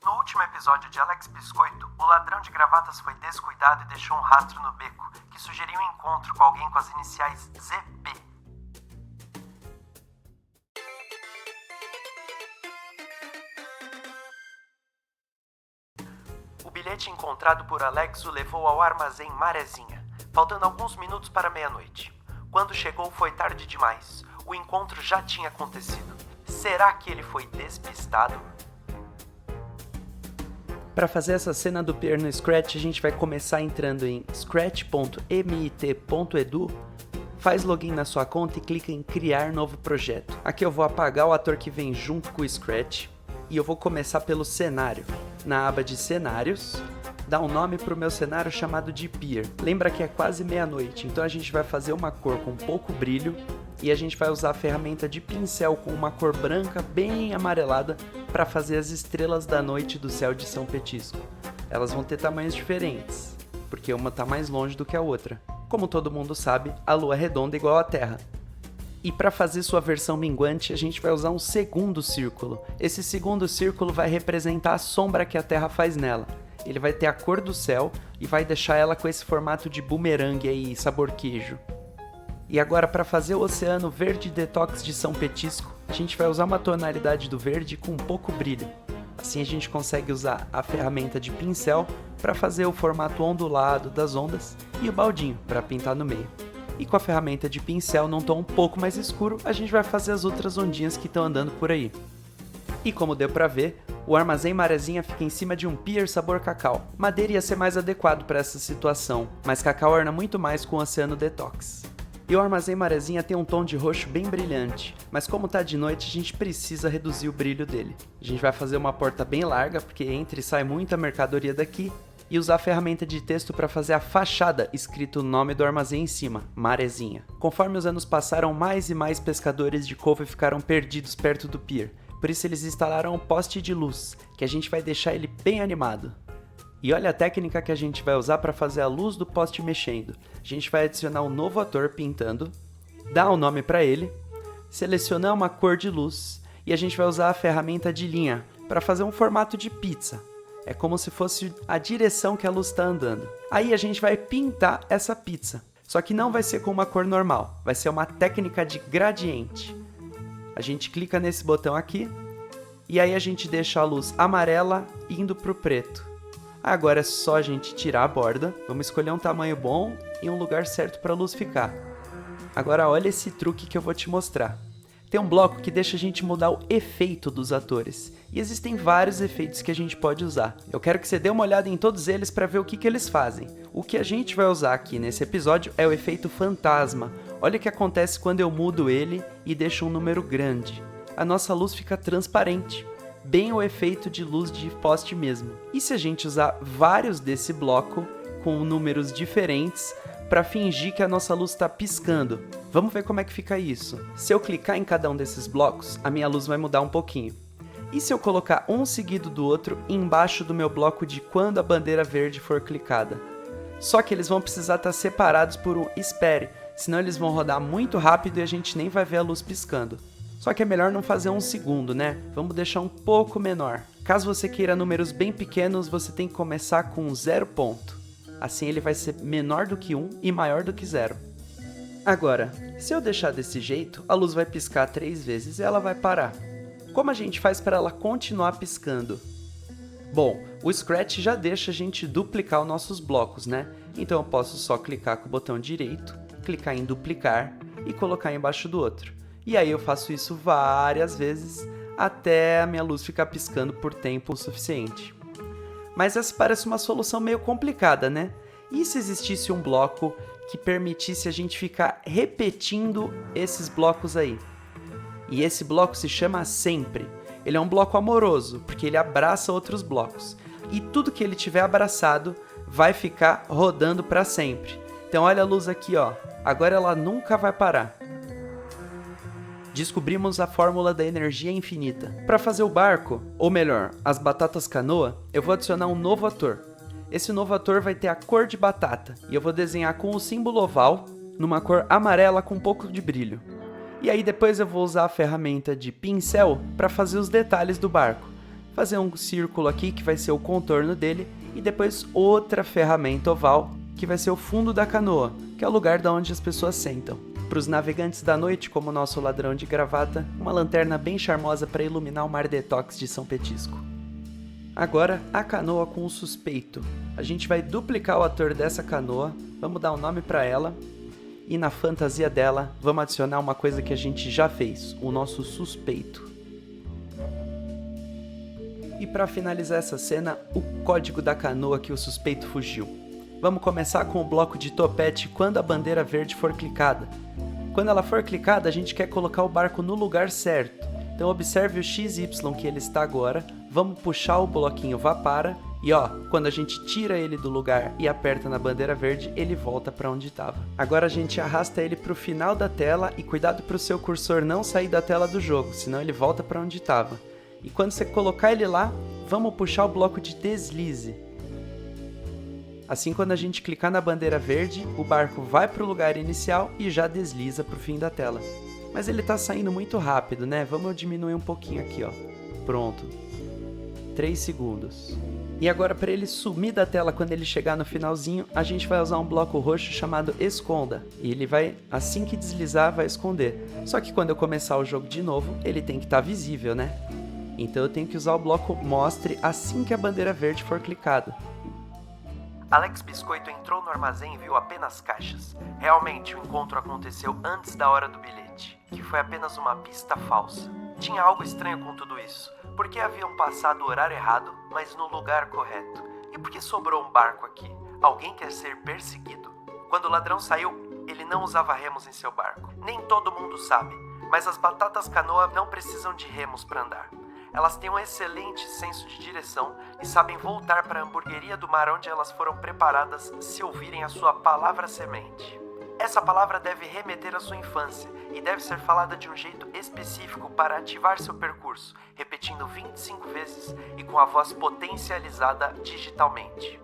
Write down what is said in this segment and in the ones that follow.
No último episódio de Alex Biscoito, o ladrão de gravatas foi descuidado e deixou um rastro no beco, que sugeriu um encontro com alguém com as iniciais ZP. O bilhete encontrado por Alex o levou ao armazém Marezinha, faltando alguns minutos para meia-noite. Quando chegou foi tarde demais. O encontro já tinha acontecido. Será que ele foi despistado? Para fazer essa cena do Pierre no Scratch, a gente vai começar entrando em scratch.mit.edu, faz login na sua conta e clica em criar novo projeto. Aqui eu vou apagar o ator que vem junto com o Scratch e eu vou começar pelo cenário. Na aba de cenários, dá um nome para o meu cenário chamado de Pier. Lembra que é quase meia-noite, então a gente vai fazer uma cor com pouco brilho e a gente vai usar a ferramenta de pincel com uma cor branca bem amarelada para fazer as estrelas da noite do céu de São Petisco. Elas vão ter tamanhos diferentes, porque uma está mais longe do que a outra. Como todo mundo sabe, a Lua é redonda igual à Terra. E para fazer sua versão minguante, a gente vai usar um segundo círculo. Esse segundo círculo vai representar a sombra que a Terra faz nela. Ele vai ter a cor do céu e vai deixar ela com esse formato de bumerangue aí, sabor queijo. E agora, para fazer o oceano verde detox de São Petisco, a gente vai usar uma tonalidade do verde com pouco brilho. Assim a gente consegue usar a ferramenta de pincel para fazer o formato ondulado das ondas e o baldinho para pintar no meio. E com a ferramenta de pincel num tom um pouco mais escuro, a gente vai fazer as outras ondinhas que estão andando por aí. E como deu para ver, o armazém Marezinha fica em cima de um pier sabor cacau. Madeira ia ser mais adequado para essa situação, mas cacau orna muito mais com o oceano detox. E o armazém Marezinha tem um tom de roxo bem brilhante, mas como tá de noite a gente precisa reduzir o brilho dele. A gente vai fazer uma porta bem larga, porque entra e sai muita mercadoria daqui, e usar a ferramenta de texto para fazer a fachada escrito o nome do armazém em cima, Marezinha. Conforme os anos passaram, mais e mais pescadores de couve ficaram perdidos perto do pier, por isso eles instalaram um poste de luz, que a gente vai deixar ele bem animado. E olha a técnica que a gente vai usar para fazer a luz do poste mexendo. A gente vai adicionar um novo ator pintando, dar um nome para ele, selecionar uma cor de luz e a gente vai usar a ferramenta de linha para fazer um formato de pizza. É como se fosse a direção que a luz está andando. Aí a gente vai pintar essa pizza, só que não vai ser com uma cor normal, vai ser uma técnica de gradiente. A gente clica nesse botão aqui e aí a gente deixa a luz amarela indo para o preto. Agora é só a gente tirar a borda, vamos escolher um tamanho bom e um lugar certo para a luz ficar. Agora olha esse truque que eu vou te mostrar. Tem um bloco que deixa a gente mudar o efeito dos atores, e existem vários efeitos que a gente pode usar. Eu quero que você dê uma olhada em todos eles para ver o que eles fazem. O que a gente vai usar aqui nesse episódio é o efeito fantasma. Olha o que acontece quando eu mudo ele e deixo um número grande. A nossa luz fica transparente. Bem o efeito de luz de poste mesmo. E se a gente usar vários desse bloco com números diferentes para fingir que a nossa luz está piscando? Vamos ver como é que fica isso. Se eu clicar em cada um desses blocos, a minha luz vai mudar um pouquinho. E se eu colocar um seguido do outro embaixo do meu bloco de quando a bandeira verde for clicada? Só que eles vão precisar estar separados por um espere, senão eles vão rodar muito rápido e a gente nem vai ver a luz piscando. Só que é melhor não fazer um segundo, né? Vamos deixar um pouco menor. Caso você queira números bem pequenos, você tem que começar com 0 ponto. Assim ele vai ser menor do que 1 e maior do que 0. Agora, se eu deixar desse jeito, a luz vai piscar 3 vezes e ela vai parar. Como a gente faz para ela continuar piscando? Bom, o Scratch já deixa a gente duplicar os nossos blocos, né? Então eu posso só clicar com o botão direito, clicar em duplicar e colocar embaixo do outro. E aí eu faço isso várias vezes até a minha luz ficar piscando por tempo suficiente. Mas essa parece uma solução meio complicada, né? E se existisse um bloco que permitisse a gente ficar repetindo esses blocos aí? E esse bloco se chama sempre. Ele é um bloco amoroso, porque ele abraça outros blocos. E tudo que ele tiver abraçado vai ficar rodando para sempre. Então olha a luz aqui, ó. Agora ela nunca vai parar. Descobrimos a fórmula da energia infinita. Para fazer o barco, ou melhor, as batatas canoa, eu vou adicionar um novo ator. Esse novo ator vai ter a cor de batata, e eu vou desenhar com o símbolo oval, numa cor amarela com um pouco de brilho. E aí depois eu vou usar a ferramenta de pincel para fazer os detalhes do barco. fazer um círculo aqui que vai ser o contorno dele e depois outra ferramenta oval que vai ser o fundo da canoa, que é o lugar da onde as pessoas sentam. Para os navegantes da noite, como o nosso ladrão de gravata, uma lanterna bem charmosa para iluminar o Mar Detox de São Petisco. Agora, a canoa com o suspeito. A gente vai duplicar o ator dessa canoa, vamos dar um nome para ela, e na fantasia dela, vamos adicionar uma coisa que a gente já fez, o nosso suspeito. E para finalizar essa cena, o código da canoa que o suspeito fugiu. Vamos começar com o bloco de topete quando a bandeira verde for clicada. Quando ela for clicada, a gente quer colocar o barco no lugar certo. Então observe o XY que ele está agora, vamos puxar o bloquinho vá para, e ó, quando a gente tira ele do lugar e aperta na bandeira verde, ele volta para onde estava. Agora a gente arrasta ele para o final da tela e cuidado para o seu cursor não sair da tela do jogo, senão ele volta para onde estava. E quando você colocar ele lá, vamos puxar o bloco de deslize. Assim, quando a gente clicar na bandeira verde, o barco vai para o lugar inicial e já desliza para o fim da tela. Mas ele está saindo muito rápido, né? Vamos diminuir um pouquinho aqui, ó. Pronto. 3 segundos. E agora, para ele sumir da tela quando ele chegar no finalzinho, a gente vai usar um bloco roxo chamado Esconda. E ele vai, assim que deslizar, vai esconder. Só que quando eu começar o jogo de novo, ele tem que estar visível, né? Então eu tenho que usar o bloco Mostre assim que a bandeira verde for clicada. Alex Biscoito entrou no armazém e viu apenas caixas. Realmente, o encontro aconteceu antes da hora do bilhete, que foi apenas uma pista falsa. Tinha algo estranho com tudo isso. Por que haviam passado o horário errado, mas no lugar correto? E por que sobrou um barco aqui? Alguém quer ser perseguido? Quando o ladrão saiu, ele não usava remos em seu barco. Nem todo mundo sabe, mas as batatas canoa não precisam de remos para andar. Elas têm um excelente senso de direção e sabem voltar para a hamburgueria do mar onde elas foram preparadas se ouvirem a sua palavra semente. Essa palavra deve remeter à sua infância e deve ser falada de um jeito específico para ativar seu percurso, repetindo 25 vezes e com a voz potencializada digitalmente.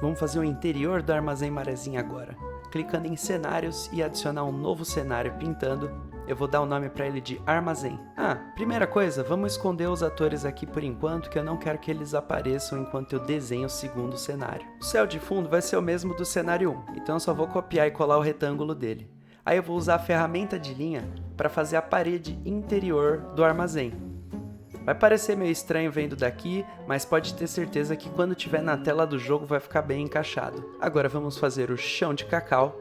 Vamos fazer o interior do Armazém Marezinha agora. Clicando em cenários e adicionar um novo cenário pintando, eu vou dar o nome para ele de Armazém. Primeira coisa, vamos esconder os atores aqui por enquanto, que eu não quero que eles apareçam enquanto eu desenho o segundo cenário. O céu de fundo vai ser o mesmo do cenário 1, então eu só vou copiar e colar o retângulo dele. Aí eu vou usar a ferramenta de linha para fazer a parede interior do armazém. Vai parecer meio estranho vendo daqui, mas pode ter certeza que quando estiver na tela do jogo vai ficar bem encaixado. Agora vamos fazer o chão de cacau,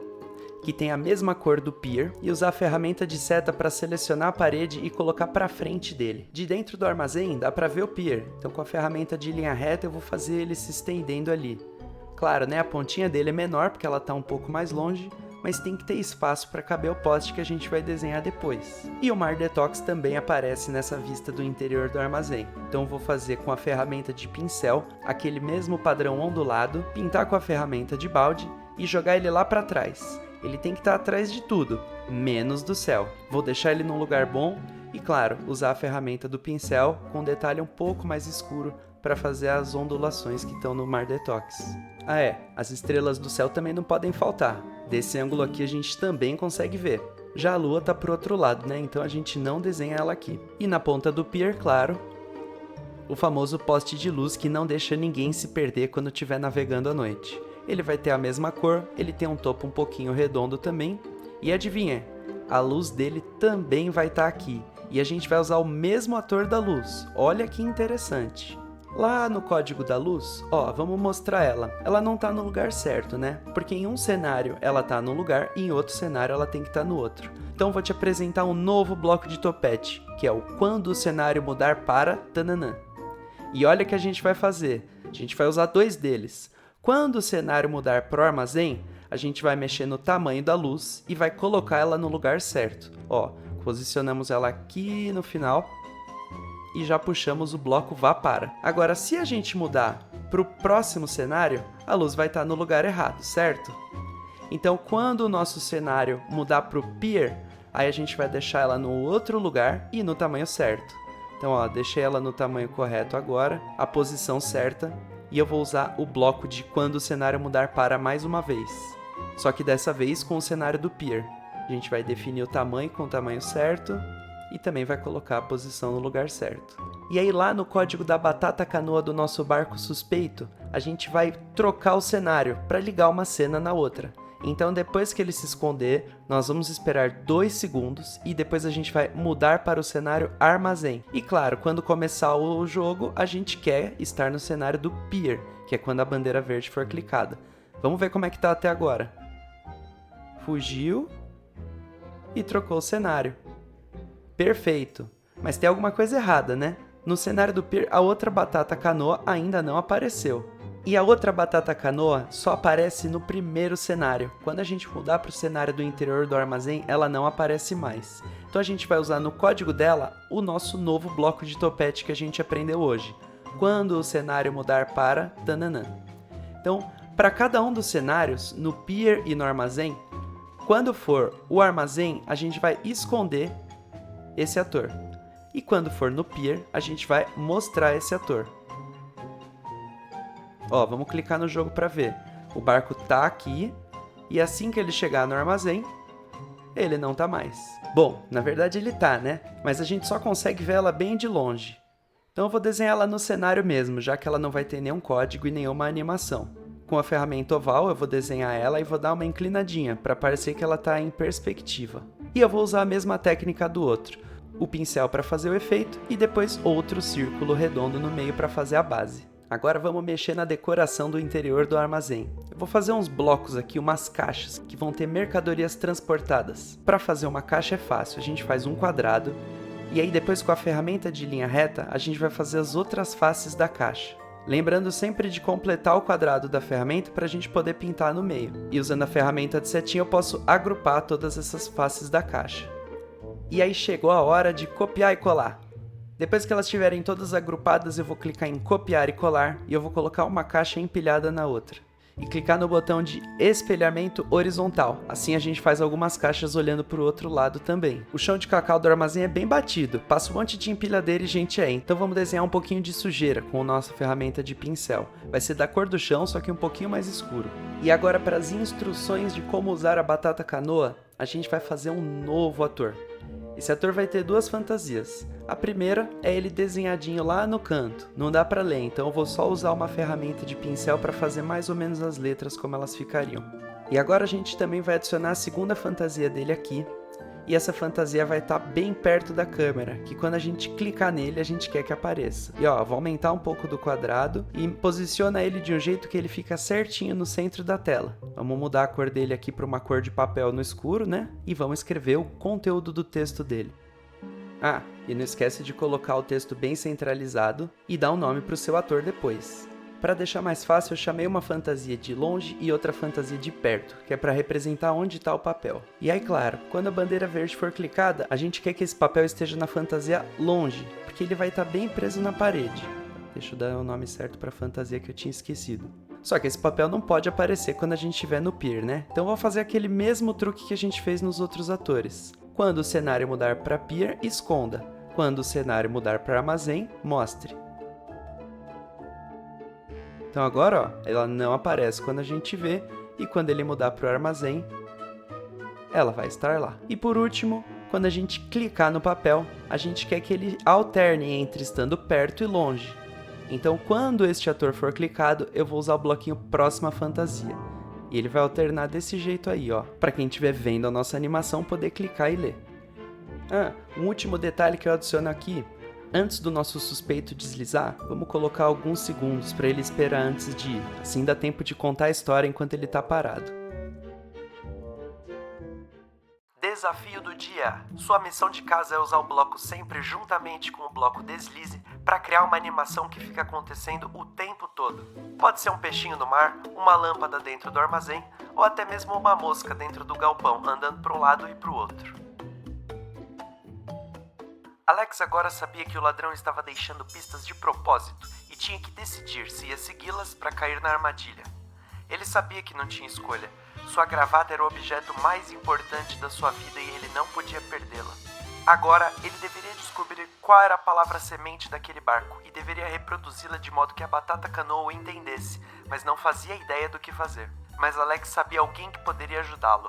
que tem a mesma cor do pier, e usar a ferramenta de seta para selecionar a parede e colocar para frente dele. De dentro do armazém dá para ver o pier, então com a ferramenta de linha reta eu vou fazer ele se estendendo ali. Claro, né, a pontinha dele é menor porque ela está um pouco mais longe, mas tem que ter espaço para caber o poste que a gente vai desenhar depois. E o Mar Detox também aparece nessa vista do interior do armazém. Então vou fazer com a ferramenta de pincel, aquele mesmo padrão ondulado, pintar com a ferramenta de balde e jogar ele lá para trás. Ele tem que estar atrás de tudo, menos do céu. Vou deixar ele num lugar bom e, claro, usar a ferramenta do pincel com um detalhe um pouco mais escuro para fazer as ondulações que estão no Mar Detox. As estrelas do céu também não podem faltar. Desse ângulo aqui a gente também consegue ver. Já a lua tá pro outro lado, né? Então a gente não desenha ela aqui. E na ponta do pier, claro, o famoso poste de luz que não deixa ninguém se perder quando estiver navegando à noite. Ele vai ter a mesma cor, ele tem um topo um pouquinho redondo também. E adivinha, a luz dele também vai estar aqui. E a gente vai usar o mesmo ator da luz. Olha que interessante. Lá no código da luz, vamos mostrar ela. Ela não tá no lugar certo, né? Porque em um cenário ela tá num lugar e em outro cenário ela tem que estar no outro. Então vou te apresentar um novo bloco de topete, que é o quando o cenário mudar para tananã. E olha o que a gente vai fazer. A gente vai usar 2 deles. Quando o cenário mudar pro armazém, a gente vai mexer no tamanho da luz e vai colocar ela no lugar certo. Posicionamos ela aqui no final e já puxamos o bloco vá para. Agora, se a gente mudar para o próximo cenário, a luz vai estar no lugar errado, certo? Então, quando o nosso cenário mudar para o pier, aí a gente vai deixar ela no outro lugar e no tamanho certo. Então, deixei ela no tamanho correto agora, a posição certa, e eu vou usar o bloco de quando o cenário mudar para mais uma vez. Só que dessa vez com o cenário do pier. A gente vai definir o tamanho com o tamanho certo e também vai colocar a posição no lugar certo. E aí lá no código da batata canoa do nosso barco suspeito, a gente vai trocar o cenário para ligar uma cena na outra. Então depois que ele se esconder, nós vamos esperar 2 segundos e depois a gente vai mudar para o cenário armazém. E claro, quando começar o jogo, a gente quer estar no cenário do pier, que é quando a bandeira verde for clicada. Vamos ver como é que tá até agora. Fugiu e trocou o cenário. Perfeito. Mas tem alguma coisa errada, né? No cenário do pier, a outra batata canoa ainda não apareceu. E a outra batata canoa só aparece no primeiro cenário. Quando a gente mudar para o cenário do interior do armazém, ela não aparece mais. Então a gente vai usar no código dela o nosso novo bloco de topete que a gente aprendeu hoje. Quando o cenário mudar para tananã. Então, para cada um dos cenários, no pier e no armazém, quando for o armazém, a gente vai esconder esse ator. E quando for no pier, a gente vai mostrar esse ator. Ó, vamos clicar no jogo para ver. O barco tá aqui e assim que ele chegar no armazém, ele não tá mais. Bom, na verdade ele tá, né? Mas a gente só consegue ver ela bem de longe. Então eu vou desenhar ela no cenário mesmo, já que ela não vai ter nenhum código e nenhuma animação. Com a ferramenta oval eu vou desenhar ela e vou dar uma inclinadinha para parecer que ela tá em perspectiva. E eu vou usar a mesma técnica do outro. O pincel para fazer o efeito e depois outro círculo redondo no meio para fazer a base. Agora vamos mexer na decoração do interior do armazém. Eu vou fazer uns blocos aqui, umas caixas, que vão ter mercadorias transportadas. Para fazer uma caixa é fácil, a gente faz um quadrado, e aí depois com a ferramenta de linha reta, a gente vai fazer as outras faces da caixa. Lembrando sempre de completar o quadrado da ferramenta para a gente poder pintar no meio. E usando a ferramenta de setinha eu posso agrupar todas essas faces da caixa. E aí chegou a hora de copiar e colar. Depois que elas estiverem todas agrupadas, eu vou clicar em copiar e colar e eu vou colocar uma caixa empilhada na outra. E clicar no botão de espelhamento horizontal, assim a gente faz algumas caixas olhando para o outro lado também. O chão de cacau do armazém é bem batido, passa um monte de empilhadeira e gente aí, então vamos desenhar um pouquinho de sujeira com a nossa ferramenta de pincel. Vai ser da cor do chão, só que um pouquinho mais escuro. E agora para as instruções de como usar a batata canoa, a gente vai fazer um novo ator. Esse ator vai ter 2 fantasias. A primeira é ele desenhadinho lá no canto, não dá para ler, então eu vou só usar uma ferramenta de pincel para fazer mais ou menos as letras como elas ficariam. E agora a gente também vai adicionar a segunda fantasia dele aqui, e essa fantasia vai estar bem perto da câmera, que quando a gente clicar nele a gente quer que apareça. E ó, vou aumentar um pouco do quadrado e posiciona ele de um jeito que ele fica certinho no centro da tela. Vamos mudar a cor dele aqui para uma cor de papel no escuro, né? E vamos escrever o conteúdo do texto dele. Ah, e não esquece de colocar o texto bem centralizado e dar um nome para o seu ator depois. Para deixar mais fácil, eu chamei uma fantasia de longe e outra fantasia de perto, que é para representar onde está o papel. E aí, claro, quando a bandeira verde for clicada, a gente quer que esse papel esteja na fantasia longe, porque ele vai estar bem preso na parede. Deixa eu dar o nome certo para a fantasia que eu tinha esquecido. Só que esse papel não pode aparecer quando a gente estiver no pier, né? Então eu vou fazer aquele mesmo truque que a gente fez nos outros atores. Quando o cenário mudar para pier, esconda. Quando o cenário mudar para armazém, mostre. Então agora, ó, ela não aparece quando a gente vê, e quando ele mudar para o armazém, ela vai estar lá. E por último, quando a gente clicar no papel, a gente quer que ele alterne entre estando perto e longe. Então quando este ator for clicado, eu vou usar o bloquinho próxima fantasia. E ele vai alternar desse jeito aí, ó, para quem estiver vendo a nossa animação poder clicar e ler. Ah, um último detalhe que eu adiciono aqui. Antes do nosso suspeito deslizar, vamos colocar alguns segundos para ele esperar antes de ir. Assim dá tempo de contar a história enquanto ele está parado. Desafio do dia. Sua missão de casa é usar o bloco sempre juntamente com o bloco deslize para criar uma animação que fica acontecendo o tempo todo. Pode ser um peixinho no mar, uma lâmpada dentro do armazém ou até mesmo uma mosca dentro do galpão andando para um lado e para o outro. Alex agora sabia que o ladrão estava deixando pistas de propósito e tinha que decidir se ia segui-las para cair na armadilha. Ele sabia que não tinha escolha. Sua gravata era o objeto mais importante da sua vida e ele não podia perdê-la. Agora, ele deveria descobrir qual era a palavra semente daquele barco e deveria reproduzi-la de modo que a batata canoa o entendesse, mas não fazia ideia do que fazer. Mas Alex sabia alguém que poderia ajudá-lo.